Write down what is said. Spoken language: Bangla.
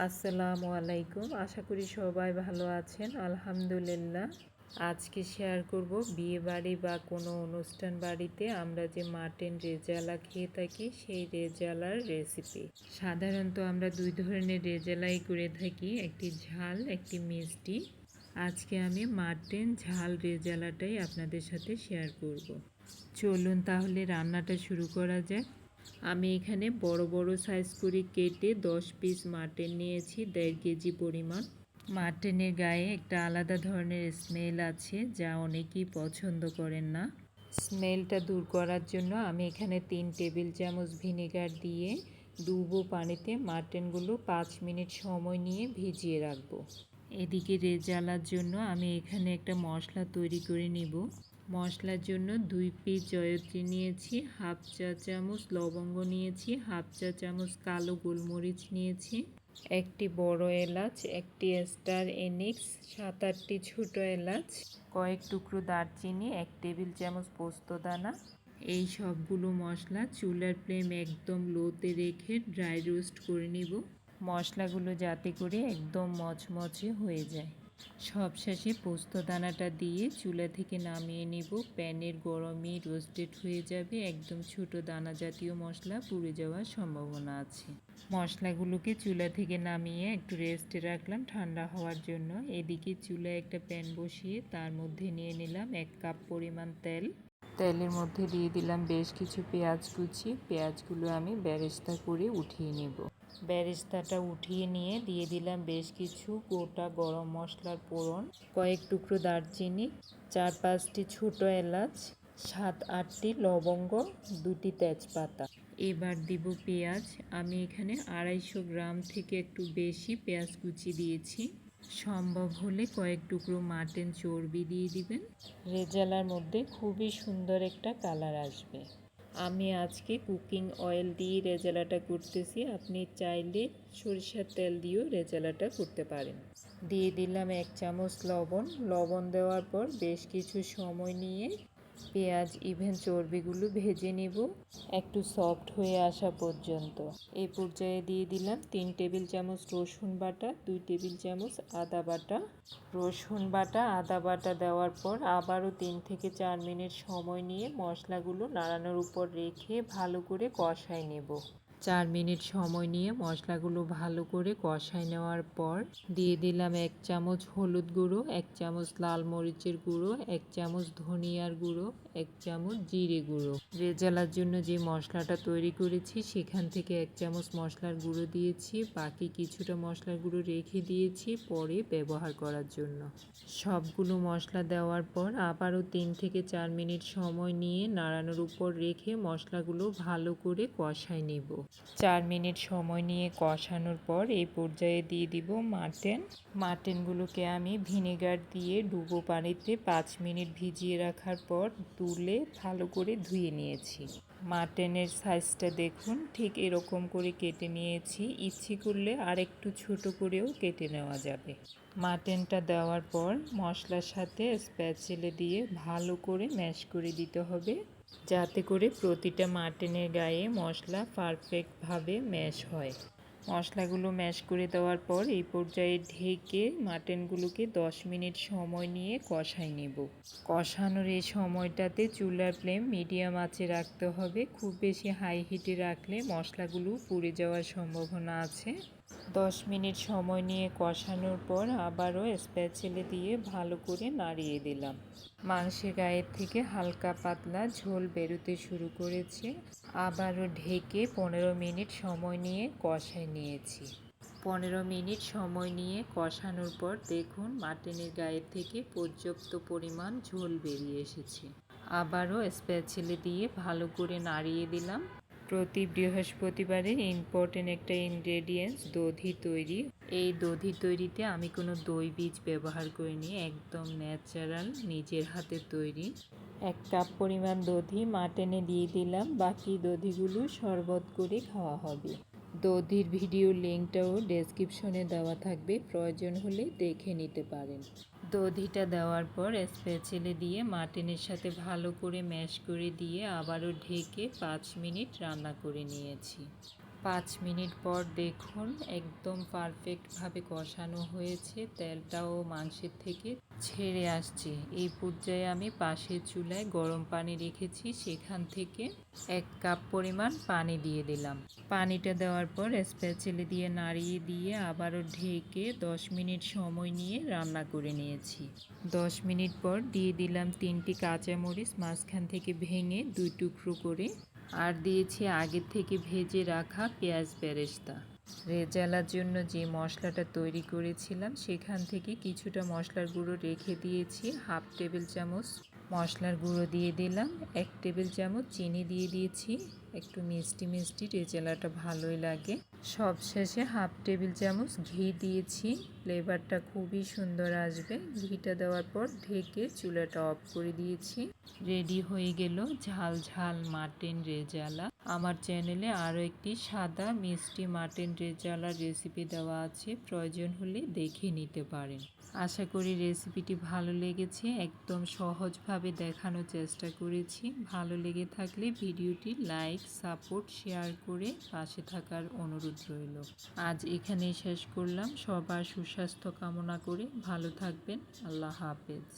আসসালামু আলাইকুম। আশা করি সবাই ভালো আছেন। আলহামদুলিল্লাহ। আজকে শেয়ার করব বিয়ে বাড়ি বা কোনো অনুষ্ঠান বাড়িতে আমরা যে মাটন রেজালা খেয়ে থাকি সেই রেজালার রেসিপি। সাধারণত আমরা দুই ধরনের রেজালাই করে থাকি, একটি ঝাল একটি মিষ্টি। আজকে আমি মাটন ঝাল রেজালাটাই আপনাদের সাথে শেয়ার করব। চলুন তাহলে রান্নাটা শুরু করা যাক। আমি এখানে বড় বড় সাইজ করে কেটে 10 পিস মাটন নিয়েছি, 1.5 কেজি পরিমাণ। মাটনের গায়ে একটা আলাদা ধরনের স্মেল আছে যা অনেকেই পছন্দ করেন না। স্মেলটা দূর করার জন্য আমি এখানে 3 টেবিল চামচ ভিনেগার দিয়ে ডুবো পানিতে মাটনগুলো 5 মিনিট সময় নিয়ে ভিজিয়ে রাখবো। এদিকে রেজালার জন্য আমি এখানে একটা মশলা তৈরি করে নিব। মশলার জন্য 2 পিস জয়ত্রী নিয়েছি, হাফ চা চামচ লবঙ্গ নিয়েছি, হাফ চা চামচ কালো গোলমরিচ নিয়েছি, একটি বড় এলাচ, একটি স্টার এনিক্স, 7-8টি ছোট এলাচ, কয়েক টুকরো দারচিনি, 1 টেবিল চামচ পোস্তদানা। এই সবগুলো মশলা চুলার ফ্লেম একদম লোতে রেখে ড্রাই রোস্ট করে নিব, মশলাগুলো যাতে করে একদম মচমচে হয়ে যায়। সবশেষে পোস্তদানাটা দিয়ে চুলা থেকে নামিয়ে নিব। প্যানের গরমই রোস্টেড হয়ে যাবে, একদম ছোট দানা জাতীয় মশলা পুড়ে যাওয়ার সম্ভাবনা আছে। মশলাগুলোকে চুলা থেকে নামিয়ে একটু রেস্টে রাখলাম ঠান্ডা হওয়ার জন্য। এদিকে চুলায় একটা প্যান বসিয়ে তার মধ্যে নিয়ে নিলাম 1 কাপ পরিমাণ তেল। তেলের মধ্যে দিয়ে দিলাম বেশ কিছু পেঁয়াজ কুচি। পেঁয়াজগুলো আমি বেরেস্তা করে উঠিয়ে নেব। বেরেস্তাটা উঠিয়ে নিয়ে দিয়ে দিলাম বেশ কিছু গোটা গরম মশলার ফোড়ন, কয়েক টুকরো দারচিনি, 4-5টি ছোট এলাচ, 7-8টি লবঙ্গ, 2টি তেজপাতা। এবার দিব পেঁয়াজ। আমি এখানে 250 গ্রাম থেকে একটু বেশি পেঁয়াজ কুচি দিয়েছি। সম্ভব হলে কয়েক টুকরো মাটন চর্বি দিয়ে দিবেন। রেজালার মধ্যে খুবই সুন্দর একটা কালার আসবে। আমি আজকে কুকিং অয়েল দিয়ে রেজালাটা করতেছি, আপনি চাইলে সরিষার তেল দিয়েও রেজালাটা করতে পারেন। দিয়ে দিলাম 1 চামচ লবণ। লবণ দেওয়ার পর বেশ কিছু সময় নিয়ে পেঁয়াজ ইভেন চর্বিগুলো ভেজে নিব একটু সফট হয়ে আসা পর্যন্ত। এই পর্যায়ে দিয়ে দিলাম 3 টেবিল চামচ রসুন বাটা, 2 টেবিল চামচ আদা বাটা। রসুন বাটা আদা বাটা দেওয়ার পর আবারও 3 থেকে 4 মিনিট সময় নিয়ে মশলাগুলো নাড়ানোর উপর রেখে ভালো করে কষায় নেব। 4 মিনিট সময় নিয়ে মশলাগুলো ভালো করে কষায় নেওয়ার পর দিয়ে দিলাম 1 চামচ হলুদ গুঁড়ো, 1 চামচ লাল মরিচের গুঁড়ো, 1 চামচ ধনিয়ার গুঁড়ো, 1 চামচ জিরে গুঁড়ো। রেজালার জন্য যে মশলাটা তৈরি করেছি সেখান থেকে 1 চামচ মশলার গুঁড়ো দিয়েছি, বাকি কিছুটা মশলার গুঁড়ো রেখে দিয়েছি পরে ব্যবহার করার জন্য। সবগুলো মশলা দেওয়ার পর আবারও 3 থেকে 4 মিনিট সময় নিয়ে নাড়ানোর উপর রেখে মশলাগুলো ভালো করে কষায় নেব। 4 মিনিট সময় নিয়ে কষানোর পর এই পর্যায়ে দিয়ে দিব মাটনগুলোকে আমি ভিনেগার দিয়ে ডুবো পানিতে 5 মিনিট ভিজিয়ে রাখার পর তুলে ভালো করে ধুয়ে নিয়েছি। মাটনের সাইজটা দেখুন, ঠিক এরকম করে কেটে নিয়েছি। ইচ্ছে করলে আরেকটু ছোট করেও কেটে নেওয়া যাবে। মাটনটা দেওয়ার পর মশলার সাথে স্প্যাচুলা দিয়ে ভালো করে ম্যাশ করে দিতে হবে, যাতে করে প্রতিটা মাটনের গায়ে মশলা পারফেক্টভাবে ম্যাশ হয়। মশলাগুলো ম্যাশ করে দেওয়ার পর এই পর্যায়ে ঢেকে মাটনগুলোকে 10 মিনিট সময় নিয়ে কষাই নেব। কষানোর এই সময়টাতে চুলার ফ্লেম মিডিয়াম আঁচে রাখতে হবে, খুব বেশি হাই হিটে রাখলে মশলাগুলো পুড়ে যাওয়ার সম্ভাবনা আছে। 10 মিনিট সময় নিয়ে কষানোর পর আবারও স্প্যাচুলা দিয়ে ভালো করে নাড়িয়ে দিলাম। মাংসের গায়ের থেকে হালকা পাতলা ঝোল বেরোতে শুরু করেছে। আবারও ঢেকে 15 মিনিট সময় নিয়ে কষায় নিয়েছি। 15 মিনিট সময় নিয়ে কষানোর পর দেখুন মাটনের গায়ের থেকে পর্যাপ্ত পরিমাণ ঝোল বেরিয়ে এসেছে। আবারও স্প্যাচুলা দিয়ে ভালো করে নাড়িয়ে দিলাম। প্রতি বৃহস্পতিবারের ইম্পর্টেন্ট একটা ইনগ্রেডিয়েন্টস দধি তৈরি। এই দধি তৈরিতে আমি কোনো দই বীজ ব্যবহার করিনি, একদম ন্যাচারাল নিজের হাতে তৈরি। 1 কাপ পরিমাণ দধি মাটনে দিয়ে দিলাম, বাকি দধিগুলো শরবত করে খাওয়া হবে। দধির ভিডিও লিঙ্কটাও ডেসক্রিপশনে দেওয়া থাকবে, প্রয়োজন হলে দেখে নিতে পারেন। দধিটা দেওয়ার পর স্প্যাচুলা দিয়ে মাটনের সাথে ভালো করে ম্যাশ করে দিয়ে আবারও ঢেকে 5 মিনিট রান্না করে নিয়েছি। 5 মিনিট পর দেখুন একদম পারফেক্টভাবে কষানো হয়েছে, তেলটাও মাংসের থেকে ছেড়ে আসছে। এই পর্যায়ে আমি পাশের চুলায় গরম পানি রেখেছি, সেখান থেকে 1 কাপ পরিমাণ পানি দিয়ে দিলাম। পানিটা দেওয়ার পর স্প্যাচুলা দিয়ে নাড়িয়ে দিয়ে আবারও ঢেকে 10 মিনিট সময় নিয়ে রান্না করে নিয়েছি। 10 মিনিট পর দিয়ে দিলাম 3টি কাঁচামরিচ মাঝখান থেকে ভেঙে 2 টুকরো করে, আর দিয়েছি আগের থেকে ভেজে রাখা পেঁয়াজ বেরেস্তা। রেজালার জন্য যে মশলাটা তৈরি করেছিলাম সেখান থেকে কিছুটা মশলার গুঁড়ো রেখে দিয়েছি। 1/2 টেবিল চামচ মশলার গুঁড়ো দিয়ে দিলাম, 1 টেবিল চামচ চিনি দিয়ে দিয়েছি, একটু মিষ্টি মিষ্টি রেজালাটা ভালোই লাগে। সবশেষে 1/2 টেবিল চামচ ঘি দিয়েছি, ফ্লেভারটা খুবই সুন্দর আসবে। ঘিটা দেওয়ার পর ঢেকে চুলাটা অফ করে দিয়েছি। রেডি হয়ে গেল ঝাল ঝাল মাটন রেজালা। আমার চ্যানেলে আরও একটি সাদা মিষ্টি মাটন রেজালার রেসিপি দেওয়া আছে, প্রয়োজন হলে দেখে নিতে পারেন। আশা করি রেসিপিটি ভালো লেগেছে, একদম সহজভাবে দেখানোর চেষ্টা করেছি। ভালো লেগে থাকলে ভিডিওটি লাইক, সাপোর্ট, শেয়ার করে পাশে থাকার অনুরোধ রইল। আজ এখানেই শেষ করলাম। সবার সুস্বাস্থ্য কামনা করে ভালো থাকবেন। আল্লাহ হাফেজ।